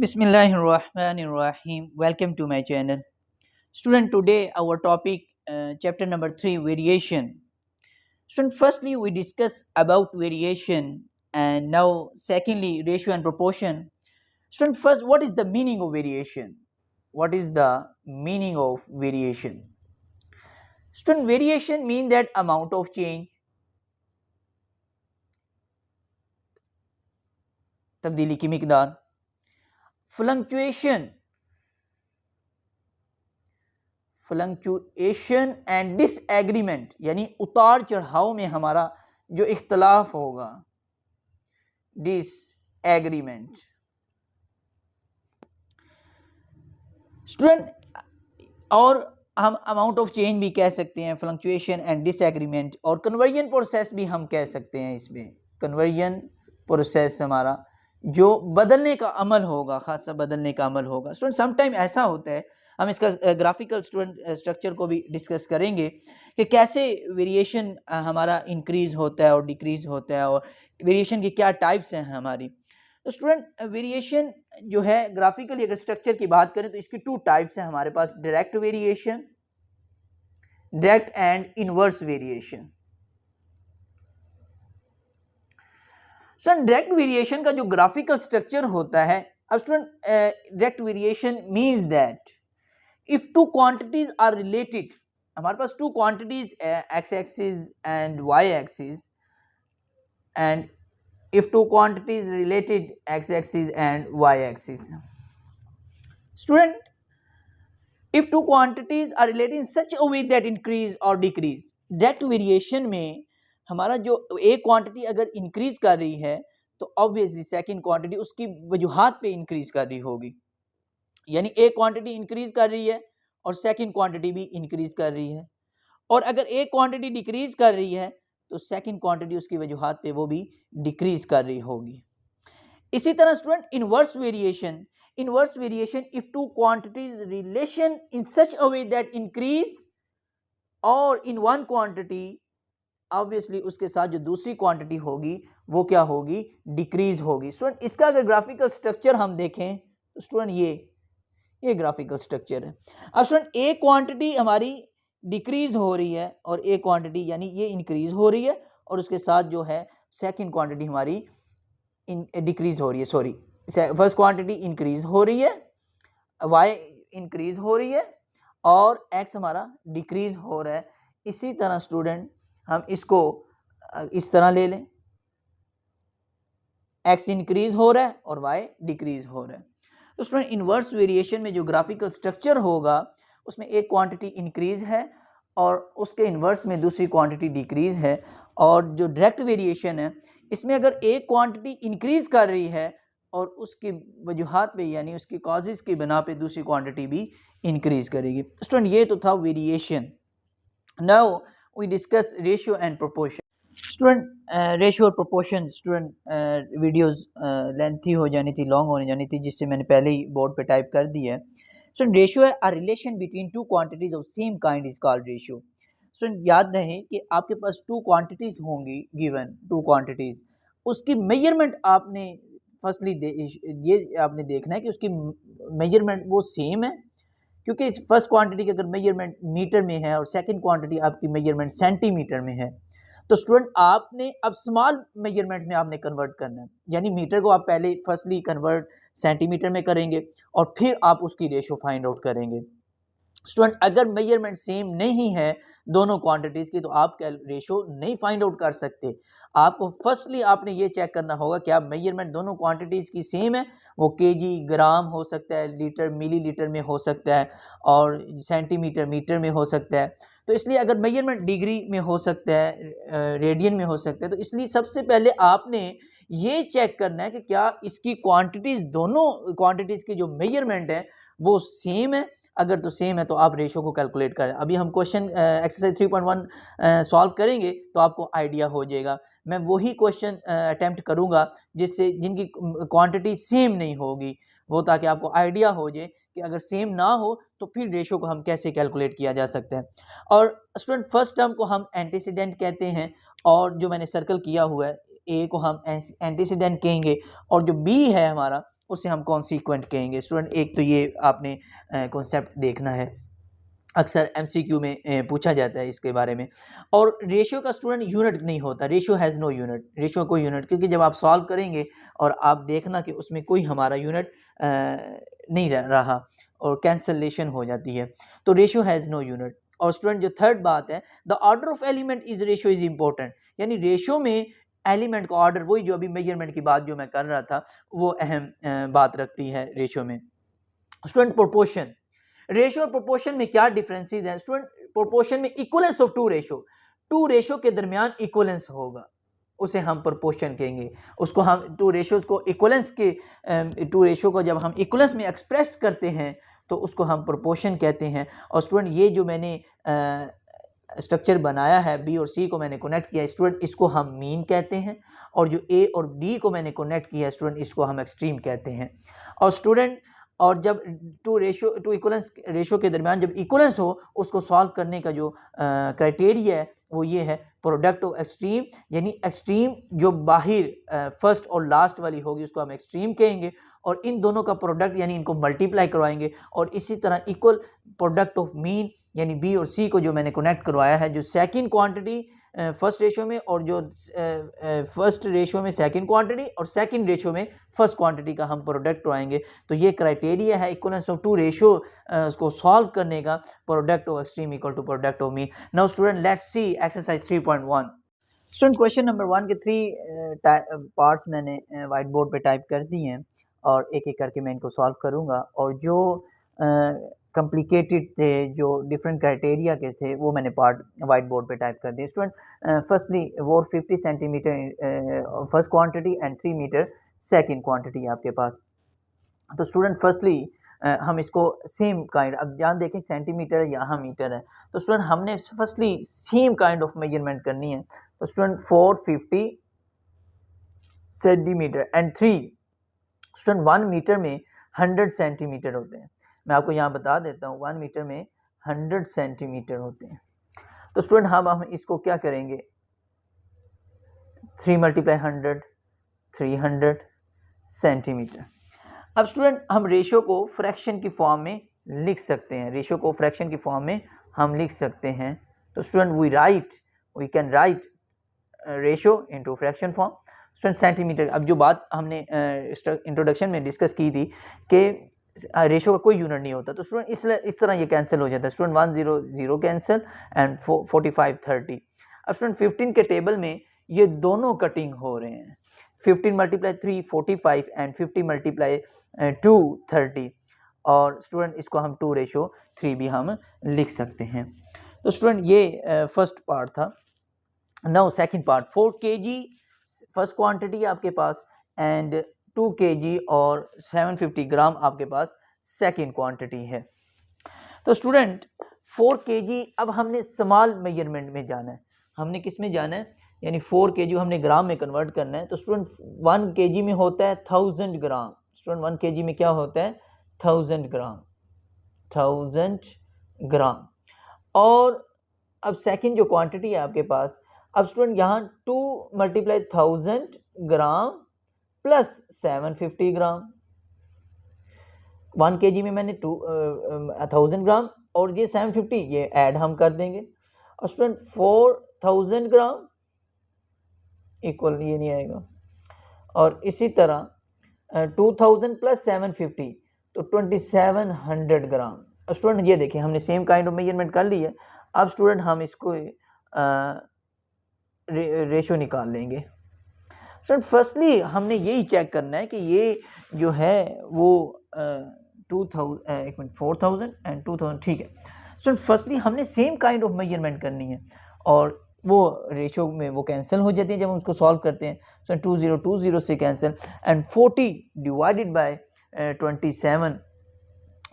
Bismillahirrahmanirrahim. Welcome to my channel. Student, today our topic, chapter number 3, variation. Student, firstly we discuss about variation, and now secondly ratio and proportion. Student, first, what is the meaning of variation? What is the meaning of variation? Student, variation mean that amount of change, तब्दीली की मिकदार, fluctuation and disagreement, यानी उतार चढ़ाव में हमारा जो इख्तलाफ होगा, डिसएग्रीमेंट। स्टूडेंट, और हम अमाउंट ऑफ चेंज भी कह सकते हैं, फ्लक्चुएशन एंड डिसएग्रीमेंट, और कन्वर्जन प्रोसेस भी हम कह सकते हैं। इसमें कन्वर्जन प्रोसेस हमारा जो बदलने का अमल होगा, खासा बदलने का अमल होगा। स्टूडेंट, समटाइम ऐसा होता है, हम इसका ग्राफिकल स्टूडेंट स्ट्रक्चर को भी डिस्कस करेंगे कि कैसे वेरिएशन हमारा इंक्रीज होता है और डिक्रीज होता है, और वेरिएशन की क्या टाइप्स हैं हमारी। तो स्टूडेंट, वेरिएशन जो है ग्राफिकली अगर स्ट्रक्चर की बात करें तो इसकी टू टाइप्स हैं हमारे पास, direct variation, direct and inverse variation. Student, direct variation का जो ग्राफिकल स्ट्रक्चर होता है, अब student direct variation means that if two quantities are related, हमारे पास two quantities X axis and Y axis, and if two quantities related x axis and y axis. Student, if two quantities are related in such a way that increase or decrease, direct variation में हमारा जो एक quantity अगर increase कर रही है तो obviously second quantity उसकी वजूहात पे इंक्रीज कर रही होगी, यानी एक क्वांटिटी इंक्रीज कर रही है और सेकंड क्वांटिटी भी इंक्रीज कर रही है, और अगर एक क्वांटिटी डिक्रीज कर रही है तो सेकंड क्वांटिटी उसकी वजूहात पे वो भी डिक्रीज कर रही होगी। इसी तरह student, inverse variation if two quantities relation in such a way that increase, और इन वन क्वांटिटी ऑब्वियसली उसके साथ जो दूसरी क्वांटिटी होगी वो क्या होगी, डिक्रीज होगी। स्टूडेंट, इसका अगर ग्राफिकल स्ट्रक्चर हम देखें तो स्टूडेंट ये ग्राफिकल स्ट्रक्चर है। अब स्टूडेंट, एक क्वांटिटी हमारी डिक्रीज हो रही है और एक क्वांटिटी यानी ये इंक्रीज हो रही है, और उसके साथ जो है सेकंड क्वांटिटी हमारी डिक्रीज हो रही है, सॉरी, फर्स्ट क्वांटिटी इंक्रीज हो रही है, वाई इंक्रीज हो रही है और एक्स हमारा डिक्रीज हो रहा है। इसी तरह स्टूडेंट हम इसको इस तरह ले लें, एक्स इंक्रीज हो रहा है और वाई डिक्रीज हो रहा है। तो स्टूडेंट, इनवर्स वेरिएशन में जो ग्राफिकल स्ट्रक्चर होगा उसमें एक क्वांटिटी इंक्रीज है और उसके इन्वर्स में दूसरी क्वांटिटी डिक्रीज है, और जो डायरेक्ट वेरिएशन है इसमें अगर एक क्वांटिटी इंक्रीज कर रही है और उसकी वजूहात पे यानी उसकी कॉजेज की बिना पे दूसरी क्वांटिटी भी इंक्रीज करेगी। स्टूडेंट, ये तो था variation. Now we discuss ratio and proportion. Student, ratio और प्रोपोर्शन, स्टूडेंट वीडियोस लेंथी हो जानी थी, लॉन्ग होने जानी थी, जिससे मैंने पहले ही बोर्ड पे टाइप कर दी है। स्टूडेंट, रेशियो है a relation between two quantities of same kind is called ratio. Student, याद रहे कि आपके पास टू क्वांटिटीज होंगी, गिवन टू क्वांटिटीज, उसकी मेजरमेंट आपने फर्स्टली ये आपने देखना है कि उसकी मेजरमेंट वो सेम है, क्योंकि इस फर्स्ट क्वांटिटी की अगर मेजरमेंट मीटर में है और सेकंड क्वांटिटी आपकी मेजरमेंट सेंटीमीटर में है, तो स्टूडेंट आपने अब स्मॉल मेजरमेंट्स में आपने कन्वर्ट करना है, यानी मीटर को आप पहले फर्स्टली कन्वर्ट सेंटीमीटर में करेंगे और फिर आप उसकी रेशो फाइंड आउट करेंगे। स्टूडेंट, अगर मेजरमेंट सेम नहीं है दोनों क्वांटिटीज़ की तो आप क्या रेशो नहीं फाइंड आउट कर सकते। आपको फर्स्टली आपने ये चेक करना होगा क्या मेजरमेंट दोनों क्वांटिटीज़ की सेम है। वो केजी ग्राम हो सकता है, लीटर मिलीलीटर में हो सकता है, और सेंटीमीटर मीटर में हो सकता है। तो इसलिए अगर मेजरमेंट डिग्री में हो सकता है, रेडियन में हो सकता है, तो इसलिए सबसे पहले आपने ये चेक करना है कि क्या इसकी क्वांटिटीज़, दोनों क्वांटिटीज़ की जो मेजरमेंट है वो सेम है। अगर तो सेम है तो आप रेशो को कैलकुलेट करें। अभी हम क्वेश्चन एक्सरसाइज 3.1 सॉल्व करेंगे तो आपको आइडिया हो जाएगा। मैं वही क्वेश्चन अटेम्प्ट करूंगा जिससे जिनकी क्वांटिटी सेम नहीं होगी, वो ताकि आपको आइडिया हो जाए कि अगर सेम ना हो तो फिर रेशो को हम कैसे कैलकुलेट किया जा सकता है। और स्टूडेंट, फर्स्ट टर्म को हम एंटीसीडेंट कहते हैं, और जो मैंने सर्कल किया हुआ है ए को हम एंटीसीडेंट कहेंगे, और जो बी है हमारा उसे हम कॉन्सिक्वेंट कहेंगे। स्टूडेंट एक तो ये आपने कॉन्सेप्ट देखना है, अक्सर एमसीक्यू में पूछा जाता है इसके बारे में। और रेशियो का स्टूडेंट यूनिट नहीं होता, ratio has no unit, ratio कोई यूनिट, क्योंकि जब आप सॉल्व करेंगे और आप देखना कि उसमें कोई हमारा यूनिट नहीं रहा और कैंसलेशन हो जाती है, तो रेशियो हैज़ नो यूनिट। और स्टूडेंट जो थर्ड बात है, the order of element is ratio is important, यानी रेशियो में एलिमेंट का ऑर्डर, वही जो अभी मेजरमेंट की बात जो मैं कर रहा था वो अहम बात रखती है रेशियो में। स्टूडेंट प्रोपोर्शन, रेशियो और प्रोपोर्शन में क्या डिफरेंसेस हैं? स्टूडेंट प्रोपोर्शन में इक्वलेंस ऑफ टू रेशियो के दरमियान इक्वलेंस होगा, उसे हम प्रोपोर्शन कहेंगे। उसको हम टू रेशियोज को इक्वलेंस के टू रेशियो को जब हम इक्वलेंस में एक्सप्रेस करते हैं तो उसको हम प्रोपोर्शन कहते हैं। और स्टूडेंट ये जो मैंने स्ट्रक्चर बनाया है, बी और सी को मैंने कनेक्ट किया है स्टूडेंट, इसको हम मीन कहते हैं। और जो ए और डी को मैंने कनेक्ट किया है स्टूडेंट, इसको हम एक्सट्रीम कहते हैं। और स्टूडेंट और जब टू इक्वलेंस रेशियो के दरमियान जब इक्वलेंस हो, उसको सॉल्व करने का जो क्राइटेरिया है वो ये है, प्रोडक्ट ऑफ एक्सट्रीम, यानी एक्सट्रीम जो बाहर फर्स्ट और लास्ट वाली होगी उसको हम एक्सट्रीम कहेंगे, और इन दोनों का प्रोडक्ट यानी इनको मल्टीप्लाई करवाएंगे। और इसी तरह इक्वल प्रोडक्ट ऑफ मीन यानी बी और सी को जो मैंने कनेक्ट करवाया है, जो सेकंड क्वांटिटी फर्स्ट रेशियो में और जो फर्स्ट रेशियो में सेकंड क्वांटिटी और सेकंड रेशियो में फर्स्ट क्वांटिटी का हम प्रोडक्ट करवाएंगे। तो ये क्राइटेरिया है इक्वलेंस ऑफ टू रेशियो को सॉल्व करने का, product of extreme equal to product of mean. Now student let's see exercise 3.1। Student question number 1 के 3 पार्ट्स मैंने वाइट बोर्ड पे टाइप कर दिए हैं और एक एक करके मैं इनको सॉल्व करूंगा। और जो कॉम्प्लिकेटेड थे, जो डिफरेंट क्राइटेरिया के थे, वो मैंने पार्ट वाइट बोर्ड पे टाइप कर दिए। स्टूडेंट फर्स्टली वो 50 centimetre first quantity and 3 metre second quantity आपके पास। तो स्टूडेंट फर्स्टली हम इसको सेम काइंड, अब ध्यान देखें सेंटीमीटर यहाँ मीटर है, तो स्टूडेंट हमने firstly same kind of measurement करनी है। तो student 450 centimetre and 3, student 1 metre में 100 सेंटीमीटर होते हैं। मैं आपको यहाँ बता देता हूँ 1 मीटर में 100 सेंटीमीटर होते हैं। तो स्टूडेंट हम इसको क्या करेंगे, 3 मल्टीप्लाई 100, 300 सेंटीमीटर। अब स्टूडेंट हम रेशियो को फ्रैक्शन की फॉर्म में लिख सकते हैं, रेशियो को फ्रैक्शन की फॉर्म में हम लिख सकते हैं। तो student we can write ratio into fraction form. Student centimetre, अब जो बात हमने इंट्रोडक्शन में डिस्कस की थी कि रेशियो का कोई यूनिट नहीं होता, तो स्टूडेंट इस तरह ये कैंसिल हो जाता है। Student 100 cancel and 45 30। अब स्टूडेंट 15 के टेबल में ये दोनों कटिंग हो रहे हैं, 15 मल्टीप्लाई 3 45 एंड 50 मल्टीप्लाई 2 30। और स्टूडेंट इसको हम 2:3 भी हम लिख सकते हैं। तो स्टूडेंट ये फर्स्ट पार्ट था। Now second part, 4 kg first quantity आपके पास एंड 2 kg और 750 ग्राम आपके पास सेकंड क्वांटिटी है। तो स्टूडेंट 4 kg, अब हमने स्मॉल मेजरमेंट में जाना है, हमने किस में जाना है, यानी 4 kg हमने ग्राम में कन्वर्ट करना है। तो स्टूडेंट 1 kg में होता है 1000 ग्राम। स्टूडेंट 1 kg में क्या होता है, 1000 ग्राम, 1000 ग्राम। और अब सेकंड जो क्वांटिटी है आपके पास, अब स्टूडेंट यहाँ 2 मल्टीप्लाई 1000 ग्राम प्लस 750 ग्राम। 1 kg में मैंने 1000 ग्राम और ये 750 ये ऐड हम कर देंगे। और स्टूडेंट 4000 ग्राम इक्वल ये नहीं आएगा, और इसी तरह 2000 प्लस 750 तो 2700 ग्राम। अब स्टूडेंट ये देखिए हमने सेम काइंड ऑफ मेजरमेंट कर ली है। अब स्टूडेंट हम इसको रेशियो निकाल लेंगे। स्टूडेंट फर्स्टली हमने यही चेक करना है कि ये जो है वो 4000 एंड 2000 ठीक है। स्टूडेंट फर्स्टली हमने सेम काइंड ऑफ मेजरमेंट करनी है और वो रेशियो में वो कैंसिल हो जाती है जब हम उसको सॉल्व करते हैं। सो 20 से cancel and 40 divided by 27।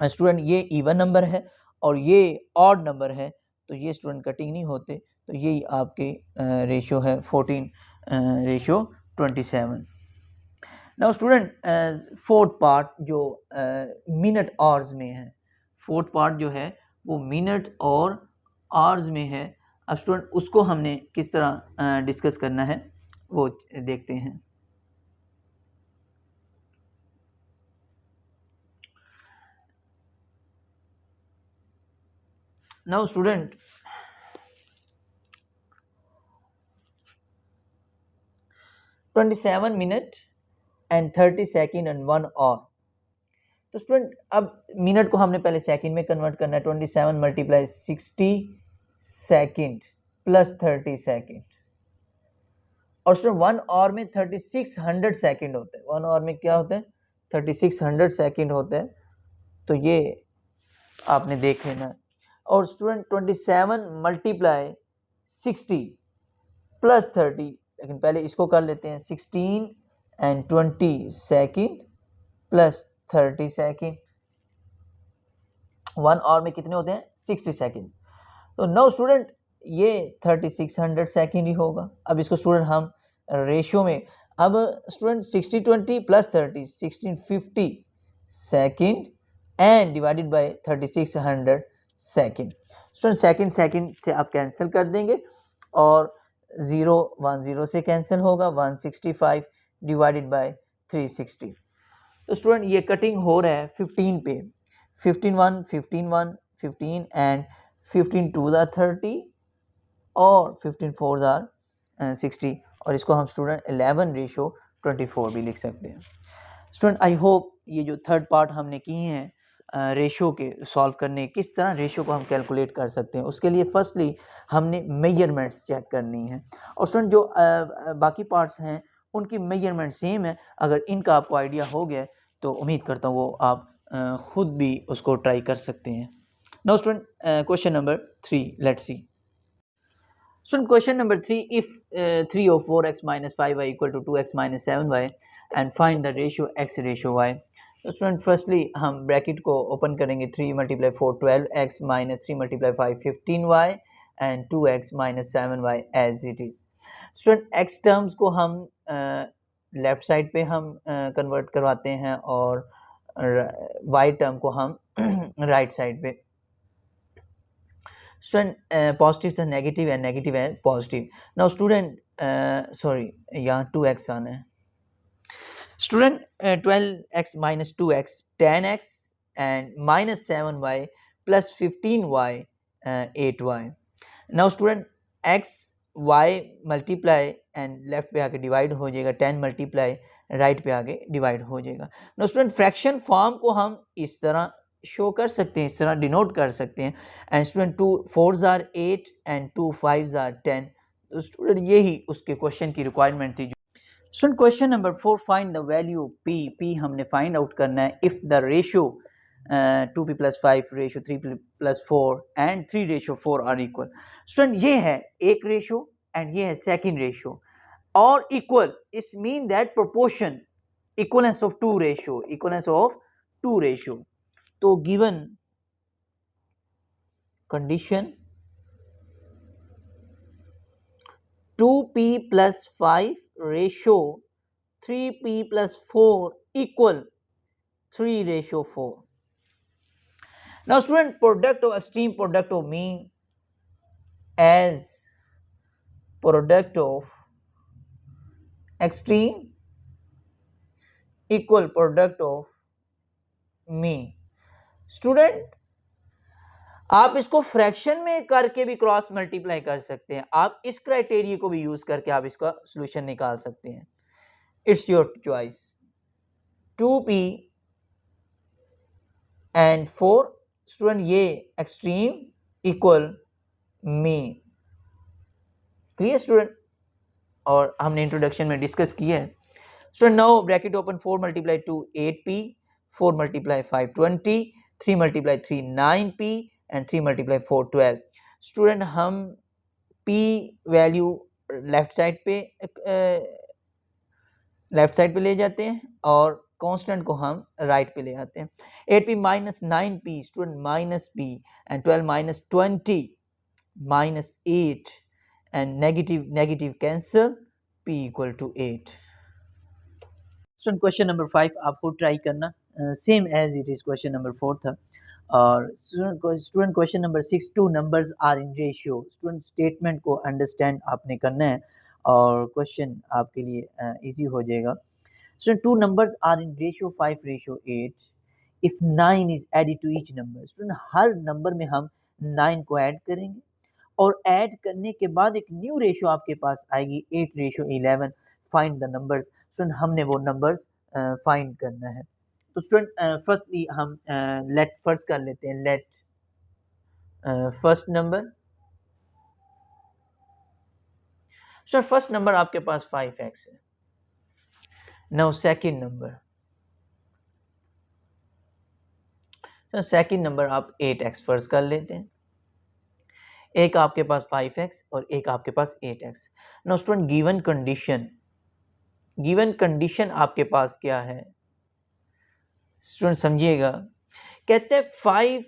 Student ये इवन नंबर है और ये ऑड नंबर है, तो ये स्टूडेंट कटिंग नहीं होते, तो यही आपके रेशियो है 14:27। नाउ स्टूडेंट फोर्थ पार्ट जो मिनट आवर्स में है, फोर्थ पार्ट जो है वो मिनट और आवर्स में है। अब स्टूडेंट उसको हमने किस तरह डिस्कस करना है वो देखते हैं। Now student, 27 minute and 30 second and 1 hour. तो स्टूडेंट अब मिनट को हमने पहले सेकंड में कन्वर्ट करना है. 27 मल्टीप्लाई 60 सेकंड प्लस 30 सेकंड. और स्टूडेंट 1 आवर में 3600 सेकंड होते हैं. 1 आवर में क्या होते हैं? 3600 सेकंड होते हैं. तो ये आपने देख लेना है. और स्टूडेंट 27 मल्टीप्लाई 60 प्लस 30, लेकिन पहले इसको कर लेते हैं. 16 and 20 second plus 30 second. 1 hour में कितने होते हैं? 60 सेकंड. तो नो स्टूडेंट ये 3600 सेकंड ही होगा. अब इसको स्टूडेंट हम रेशियो में, अब student 60-20 plus 30 1650 second and divided by 3600 second. Student second से आप कैंसिल कर देंगे और 0 1 0 से कैंसिल होगा. 165 डिवाइडेड बाय 360. तो स्टूडेंट ये कटिंग हो रहा है 15 पे. 15 1 15 एंड 15 2 30 और 15 4 60. और इसको हम स्टूडेंट 11:24 भी लिख सकते हैं. स्टूडेंट आई होप ये जो थर्ड पार्ट हमने किए हैं रेशो के सॉल्व करने, किस तरह रेशो को हम कैलकुलेट कर सकते हैं, उसके लिए फर्स्टली हमने मेजरमेंट्स चेक करनी है. और स्टूडेंट जो बाकी पार्ट्स हैं उनकी मेजरमेंट सेम है. अगर इनका आपको आइडिया हो गया तो उम्मीद करता हूँ वो आप खुद भी उसको ट्राई कर सकते हैं. Now student question number 3 let's see. Student question number 3, if 3 or 4x minus 5y equal to 2x minus 7y and find the ratio x ratio y. तो स्टूडेंट फर्स्टली हम ब्रैकेट को ओपन करेंगे. 3 × 4 12x minus 3 × 5 15y and 2x minus 7y as it is. Student x terms को हम left side पे हम convert करवाते हैं और y टर्म को हम राइट साइड पे. स्टूडेंट पॉजिटिव था नेगेटिव है, नेगेटिव है पॉजिटिव. नाउ स्टूडेंट सॉरी यहाँ 2x आना है. Student 12x minus 2x 10x and minus 7y plus 15y 8y. Now student x y multiply and left पे आके डिवाइड हो जाएगा. 10 मल्टीप्लाई राइट पे आके डिवाइड हो जाएगा. नाउ स्टूडेंट फ्रैक्शन फॉर्म को हम इस तरह शो कर सकते हैं, इस तरह डिनोट कर सकते हैं. And student 2 4s are 8 and 2 5s are 10. तो स्टूडेंट यही उसके क्वेश्चन की रिक्वायरमेंट थी. Student question number 4, find the value p हमने फाइंड आउट करना है if the ratio 2p + 5 ratio 3p + 4 and 3:4 are equal. Student ये है एक रेशियो एंड ये है सेकंड रेशियो और equal. It's mean that proportion equivalence of two ratio, equivalence of two ratio. तो given condition 2p + 5 ratio 3p + 4 equal 3:4. Now student, product of extreme product of mean as product of extreme equal product of mean. Student आप इसको fraction में करके भी cross multiply कर सकते हैं. आप इस क्राइटेरिया को भी यूज करके आप इसका सॉल्यूशन निकाल सकते हैं. It's your choice. 2p and 4 student ये extreme equal mean. Clear student? और हमने इंट्रोडक्शन में डिस्कस किया है. Student now bracket open. 4 × 2 8p, 4 × 5 20, 3 × 3 9p and 3 × 4 12. Student हम p वैल्यू लेफ्ट साइड पे ले जाते हैं और कांस्टेंट को हम राइट पे ले आते हैं. 8p - 9p student -p and 12 - 20 -8 and negative cancel, p = 8. Student question number 5 आप खुद ट्राई करना, same as it is question number 4 था. और student question number 6, 2 numbers are in ratio. Student statement को अंडरस्टैंड आपने करना है और क्वेश्चन आपके लिए इजी हो जाएगा. Student 2 numbers are in ratio 5:8 if 9 is added to each number. Student हर नंबर में हम 9 को ऐड करेंगे और ऐड करने के बाद एक न्यू रेशो आपके पास आएगी 8:11। Find the numbers. स्टूडेंट हमने वो नंबर्स फाइंड करना है। तो स्टूडेंट फर्स्टली हम लेट फर्स्ट कर लेते हैं। Let first number. Sir first number आपके पास 5x है। Now second number. तो सेकंड नंबर आप 8x फर्स्ट कर लेते हैं। एक आपके पास 5x और एक आपके पास 8x। Now student given condition आपके पास क्या है स्टूडेंट समझिएगा। कहते हैं 5,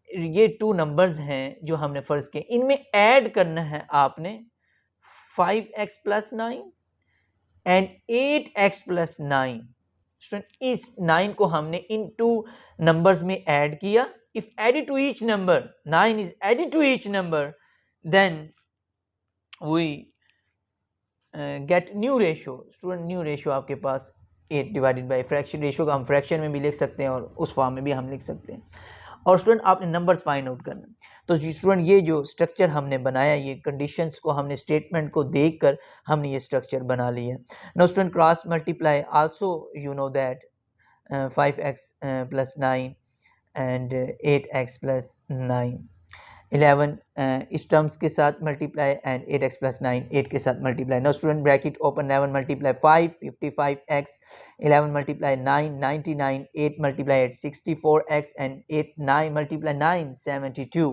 ये 2 नंबर्स हैं जो हमने फर्स्ट किए, इनमें ऐड करना है आपने 5x + 9 एंड 8x + 9। स्टूडेंट इस 9 को हमने इन 2 नंबर्स में ऐड किया। If added to each number, 9 is added to each number, then we get new ratio. Student new ratio आपके पास 8 डिवाइडेड बाई फ्रैक्शन रेशो का हम फ्रैक्शन में भी लिख सकते हैं और उस फॉर्म में भी हम लिख सकते हैं। और स्टूडेंट आपने नंबर्स फाइंड आउट करना। तो स्टूडेंट ये जो स्ट्रक्चर हमने बनाया, ये कंडीशंस को हमने स्टेटमेंट को देखकर हमने ये स्ट्रक्चर बना लिया। Now student cross multiply also you know that 5x + 9 and 8x + 9, 11 इस टर्म्स के साथ मल्टीप्लाई एंड 8x + 9 8 के साथ multiply. Now student bracket open, 11 × 5 55x, 11 × 9 99, 8 × 8 64x and 8 9 × 9 72।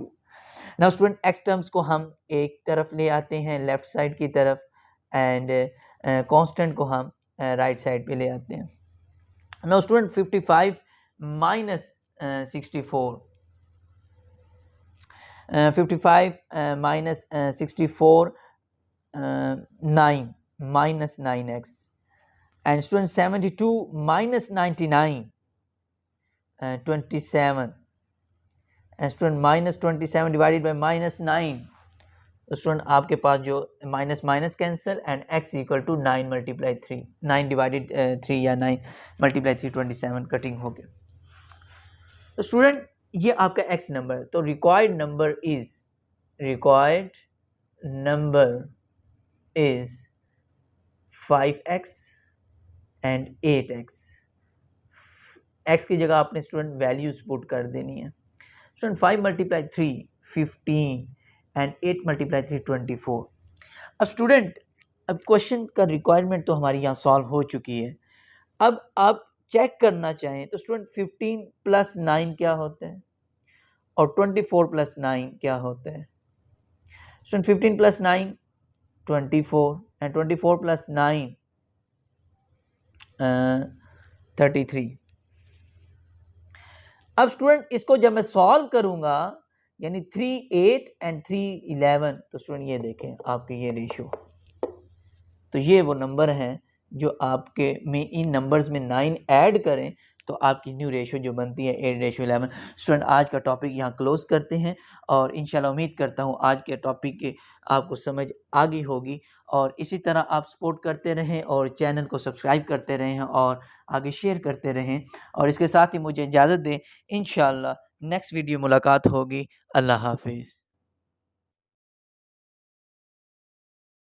Now student x terms को हम एक तरफ ले आते हैं लेफ्ट साइड की तरफ एंड कांस्टेंट को हम राइट साइड पे ले आते हैं। Now student 55 - 64, 55 - 64 9 - 9x and student 72 - 99 27 and student -27 divided by -9। तो स्टूडेंट आपके पास जो minus minus cancel and x = 9 × 3, 9 divided 3 या 9 × 3 27 कटिंग हो गया। तो स्टूडेंट ये आपका x नंबर है। तो required number is 5x and 8x। x की जगह आपने स्टूडेंट वैल्यूज पुट कर देनी है। Student 5 × 3 15 and 8 × 3 24। अब स्टूडेंट अब क्वेश्चन का रिक्वायरमेंट तो हमारी यहाँ सॉल्व हो चुकी है। अब आप चेक करना चाहें तो स्टूडेंट 15 + 9 क्या होता है और 24 + 9 क्या होता है। Student 15 + 9 24 and 24 + 9 33। अब स्टूडेंट इसको जब मैं सॉल्व करूंगा यानी 3 8 एंड 3 11, तो स्टूडेंट ये देखें आपके ये रेशियो, तो ये वो नंबर हैं जो आपके में इन नंबर्स में 9 ऐड करें तो आपकी न्यू रेशियो जो बनती है 8:11। स्टूडेंट आज का टॉपिक यहाँ क्लोज करते हैं और इंशाल्लाह उम्मीद करता हूँ आज के टॉपिक के आपको समझ आ गई होगी और इसी तरह आप सपोर्ट करते रहें और चैनल को सब्सक्राइब करते रहें और आगे शेयर करते रहें और इसके साथ ही मुझे इजाज़त दें। इंशाल्लाह नेक्स्ट वीडियो मुलाकात होगी। अल्लाह हाफिज़।